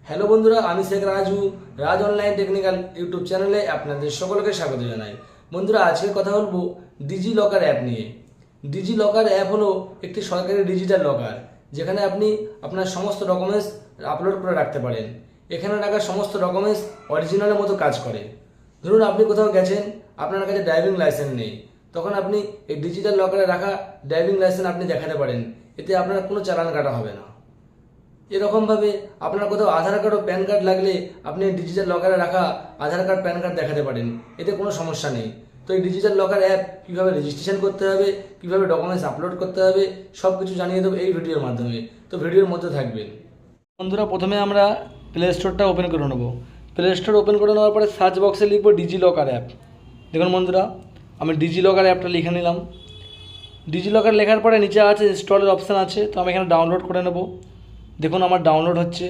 Hello বন্ধুরা, আমি শেখ রাজু। রাজ online technical YouTube চ্যানেলে আপনাদের সকলকে স্বাগত জানাই। বন্ধুরা, আজকে কথা বলবো ডিজি লকার অ্যাপ নিয়ে। ডিজি লকার অ্যাপ হলো একটি সরকারি ডিজিটাল লকার, যেখানে আপনি আপনার সমস্ত ডকুমেন্টস আপলোড করে রাখতে পারেন। এখানে রাখা সমস্ত ডকুমেন্টস অরিজিনালের মতো কাজ করে। ধরুন আপনি কোথাও গেছেন, আপনার কাছে ড্রাইভিং লাইসেন্স নেই, তখন আপনি এই ডিজিটাল লকারে রাখা ড্রাইভিং লাইসেন্স আপনি দেখাতে পারেন। এতে আপনার কোনো চালান কাটা হবে না। এরকমভাবে আপনার কোথাও আধার কার্ড ও প্যান কার্ড লাগলে আপনি ডিজিটাল লকারে রাখা আধার কার্ড প্যান কার্ড দেখাতে পারেন। এতে কোনো সমস্যা নেই। তো এই ডিজিটাল লকার অ্যাপ কীভাবে রেজিস্ট্রেশন করতে হবে, কীভাবে ডকুমেন্টস আপলোড করতে হবে, সব কিছু জানিয়ে দেবো এই ভিডিওর মাধ্যমে। তো ভিডিওর মধ্যে থাকবেন। বন্ধুরা, প্রথমে আমরা প্লে স্টোরটা ওপেন করে নেব। প্লে স্টোর ওপেন করে নেওয়ার পরে সার্চ বক্সে লিখব ডিজি লকার অ্যাপ। দেখুন বন্ধুরা, আমি ডিজি লকার অ্যাপটা লিখে নিলাম। ডিজি লকার লেখার পরে নিচে আছে ইনস্টলের অপশান আছে, তো আমি এখানে ডাউনলোড করে নেব। দেখুন আমার ডাউনলোড হচ্ছে।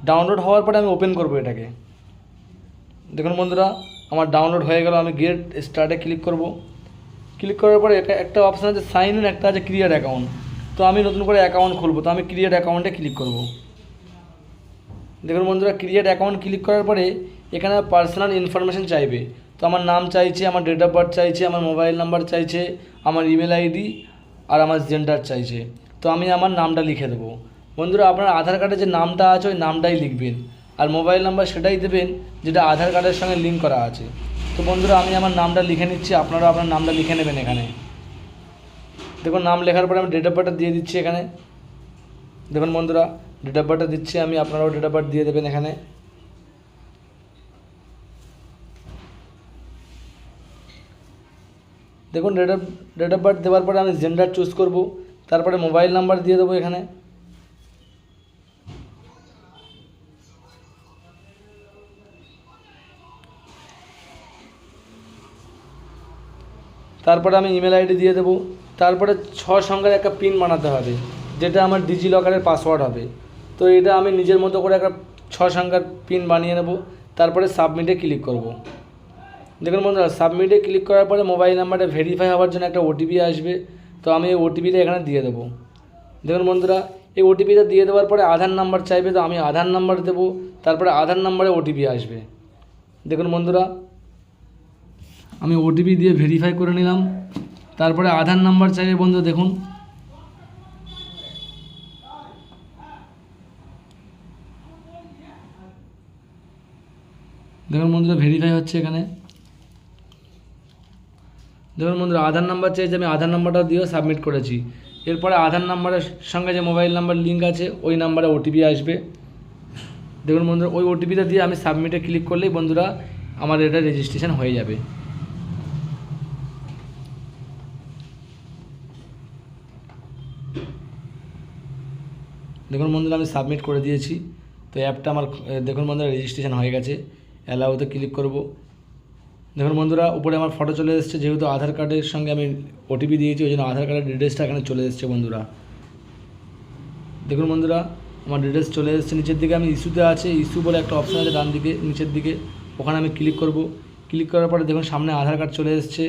ডাউনলোড হওয়ার পরে আমি ওপেন করব এটাকে। দেখুন বন্ধুরা, আমার ডাউনলোড হয়ে গেল। আমি গেট স্টার্টে ক্লিক করব। ক্লিক করার পরে একটা অপশান আছে সাইন ইন, একটা আছে ক্রিয়েট অ্যাকাউন্ট। তো আমি নতুন করে অ্যাকাউন্ট খুলব, তো আমি ক্রিয়েট অ্যাকাউন্টে ক্লিক করব। দেখুন বন্ধুরা, ক্রিয়েট অ্যাকাউন্ট ক্লিক করার পরে এখানে পার্সোনাল ইনফরমেশান চাইবে। তো আমার নাম চাইছে, আমার ডেট অফ বার্থ চাইছে, আমার মোবাইল নাম্বার চাইছে, আমার ইমেল আইডি আর আমার জেন্ডার চাইছে। তো আমি আমার নামটা লিখে দেবো। বন্ধুরা, আপনার আধার কার্ডে যে নামটা আছে ওই নামটাই লিখবেন, আর মোবাইল নাম্বার সেটাই দেবেন যেটা আধার কার্ডের সঙ্গে লিঙ্ক করা আছে। তো বন্ধুরা, আমি আমার নামটা লিখে নিচ্ছি, আপনারা আপনার নামটা লিখে নেবেন এখানে। দেখুন নাম লেখার পরে আমি ডেট অফ বার্থটা দিয়ে দিচ্ছি এখানে। দেখুন বন্ধুরা, ডেট অফ বার্থটা দিচ্ছি আমি, আপনারাও ডেট অফ বার্থ দিয়ে দেবেন এখানে। দেখুন ডেট অফ বার্থ দেওয়ার পরে আমি জেন্ডার চুজ করব, তারপরে মোবাইল নাম্বার দিয়ে দেবো এখানে। তারপরে আমি ইমেল আইডি দিয়ে দেবো। তারপরে 6 সংখ্যার একটা পিন বানাতে হবে, যেটা আমার ডিজি লকারের পাসওয়ার্ড হবে। তো এটা আমি নিজের মতো করে একটা 6 সংখ্যার পিন বানিয়ে নেব। তারপরে সাবমিটে ক্লিক করব। দেখুন বন্ধুরা, সাবমিটে ক্লিক করার পরে মোবাইল নাম্বারটা ভেরিফাই হওয়ার জন্য একটা ওটিপি আসবে। তো আমি এই ওটিপিটা এখানে দিয়ে দেবো। দেখুন বন্ধুরা, এই ওটিপিটা দিয়ে দেওয়ার পরে আধার নাম্বার চাইবে, তো আমি আধার নাম্বার দেবো। তারপরে আধার নাম্বারে ওটিপি আসবে। দেখুন বন্ধুরা, আমি ওটিপি দিয়ে ভেরিফাই করে নিলাম। তারপরে আধার নাম্বার চাইবে বন্ধু। দেখুন দেখুন বন্ধুরা, ভেরিফাই হচ্ছে এখানে। দেখুন বন্ধুরা, আধার নাম্বার চাইছে, আমি আধার নাম্বারটা দিয়েও সাবমিট করেছি। এরপরে আধার নাম্বারের সঙ্গে যে মোবাইল নাম্বার লিঙ্ক আছে ওই নাম্বারে ওটিপি আসবে। দেখুন বন্ধুরা, ওই ওটিপিটা দিয়ে আমি সাবমিটে ক্লিক করলেই বন্ধুরা আমার এটা রেজিস্ট্রেশন হয়ে যাবে। দেখুন বন্ধুরা, আমি সাবমিট করে দিয়েছি। তো অ্যাপটা আমার দেখুন বন্ধুরা রেজিস্ট্রেশন হয়ে গেছে। অ্যালাউতে ক্লিক করব। দেখুন বন্ধুরা, উপরে আমার ফটো চলে এসেছে, যেহেতু আধার কার্ডের সঙ্গে আমি ওটিপি দিয়েছি ওই জন্য আধার কার্ডের ডিটেলসটা এখানে চলে এসেছে বন্ধুরা। দেখুন বন্ধুরা, আমার ডিটেলস চলে এসেছে। নিচের দিকে আমি ইস্যুতে আছে, ইস্যু বলে একটা অপশান আছে ডান দিকে নিচের দিকে, ওখানে আমি ক্লিক করব। ক্লিক করার পরে দেখুন সামনে আধার কার্ড চলে এসেছে।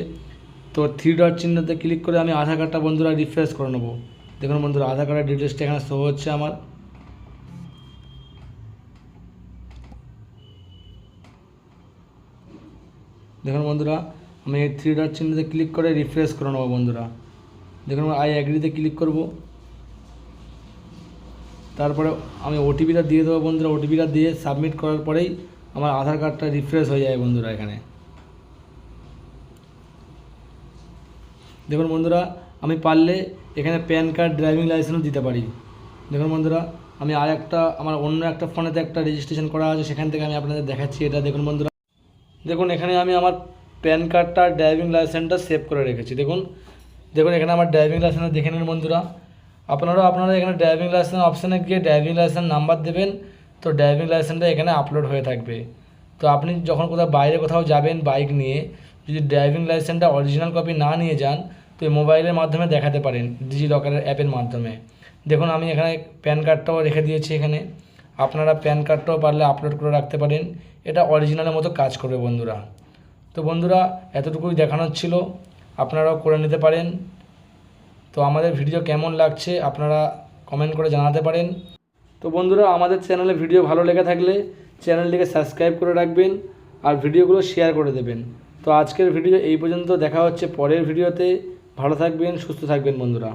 তো 3 ডট চিহ্নতে ক্লিক করে আমি আধার কার্ডটা বন্ধুরা রিফ্রেশ করে নেব। দেখুন বন্ধুরা, আধার কার্ডের ডিটেলসটা এখানে শো হচ্ছে আমার। দেখুন বন্ধুরা, আমি এই 3 ডট চিহ্নতে ক্লিক করে রিফ্রেশ করে নেবো বন্ধুরা। দেখুন আই অ্যাগ্রিতে ক্লিক করব। তারপরে আমি ওটিপিটা দিয়ে দেবো বন্ধুরা। ওটিপিটা দিয়ে সাবমিট করার পরেই আমার আধার কার্ডটা রিফ্রেশ হয়ে যায় বন্ধুরা এখানে। দেখুন বন্ধুরা, আমি পারলে এখানে প্যান কার্ড, ড্রাইভিং লাইসেন্সও দিতে পারি। দেখুন বন্ধুরা, আমি আমার অন্য একটা ফোনেতে একটা রেজিস্ট্রেশন করা আছে, সেখান থেকে আমি আপনাদের দেখাচ্ছি এটা। দেখুন বন্ধুরা, দেখুন এখানে আমি আমার প্যান কার্ডটা, ড্রাইভিং লাইসেন্সটা সেভ করে রেখেছি। দেখুন এখানে আমার ড্রাইভিং লাইসেন্স দেখে নিন বন্ধুরা। আপনারা এখানে ড্রাইভিং লাইসেন্স অপশানে গিয়ে ড্রাইভিং লাইসেন্স নাম্বার দেবেন। তো ড্রাইভিং লাইসেন্সটা এখানে আপলোড হয়ে থাকবে। তো আপনি যখন বাইরে কোথাও যাবেন বাইক নিয়ে, যদি ড্রাইভিং লাইসেন্সটা অরিজিনাল কপি না নিয়ে যান, তো এই মোবাইলের মাধ্যমে দেখাতে পারেন ডিজি লকারের অ্যাপের মাধ্যমে। দেখুন আমি এখানে প্যান কার্ডটাও রেখে দিয়েছি এখানে। আপনারা প্যান কার্ডটাও পারলে আপলোড করে রাখতে পারেন, এটা অরিজিনালের মতো কাজ করবে বন্ধুরা। তো বন্ধুরা, এতটুকুই দেখানোর ছিল, আপনারাও করে নিতে পারেন। তো আমাদের ভিডিও কেমন লাগছে আপনারা কমেন্ট করে জানাতে পারেন। তো বন্ধুরা, আমাদের চ্যানেলে ভিডিও ভালো লেগে থাকলে চ্যানেলটিকে সাবস্ক্রাইব করে রাখবেন আর ভিডিওগুলো শেয়ার করে দেবেন। তো আজকের ভিডিও এই পর্যন্ত, দেখা হচ্ছে পরের ভিডিওতে। ভালো থাকবেন, সুস্থ থাকবেন বন্ধুরা।